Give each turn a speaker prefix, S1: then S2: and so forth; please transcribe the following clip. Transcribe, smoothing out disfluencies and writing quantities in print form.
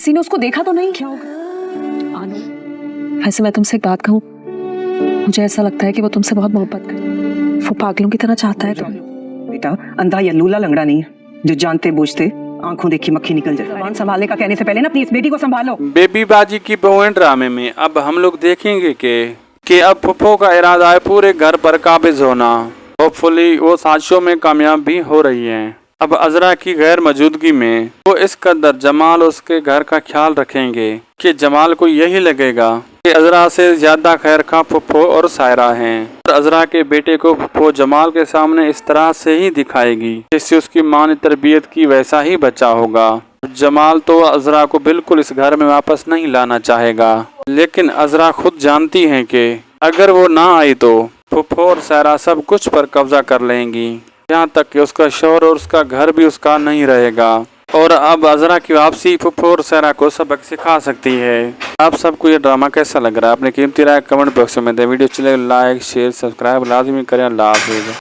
S1: किसी ने उसको देखा तो नहीं? क्या होगा आनू, ऐसे मैं तुमसे एक बात कहूँ, मुझे ऐसा लगता है कि वो तुमसे बहुत मोहब्बत करता है, वो पागलों की तरह चाहता है तुम्हें।
S2: बेटा अंधा या लूला लंगड़ा नहीं है जो जानते बूझते आंखों देखी मक्खी निकल जाए। जबान संभालने का कहने से पहले ना अपनी इस बेटी को संभालो।
S3: बेबी बाजी की बहुएं ड्रामे में अब हम लोग देखेंगे कि अब फुफ्फो का इरादा है पूरे घर पर काबिज होना। होपफुली वो साजिशों में कामयाब भी हो रही है। अब अजरा की गैर मौजूदगी में वो इस कदर जमाल उसके घर का ख्याल रखेंगे कि जमाल को यही लगेगा कि अजरा से ज्यादा खैर खा फुफ्फो और सायरा हैं। और अजरा के बेटे को फुफ्फो जमाल के सामने इस तरह से ही दिखाएगी जिससे उसकी मां ने तरबियत की वैसा ही बच्चा होगा। जमाल तो अजरा को बिल्कुल इस घर में वापस नहीं लाना चाहेगा, लेकिन अजरा खुद जानती है कि अगर वो ना आई तो फुफ्फो और सायरा सब कुछ पर कब्जा कर लेंगी, यहाँ तक कि उसका शौहर और उसका घर भी उसका नहीं रहेगा। और अब अजरा की वापसी फुफ्फो और सायरा को सबक सिखा सकती है। आप सबको ये ड्रामा कैसा लग रहा है? अपनी कीमती राय कमेंट बॉक्स में दें। वीडियो चले लाइक शेयर सब्सक्राइब लाजमी करें। अल्लाह हाफिज़।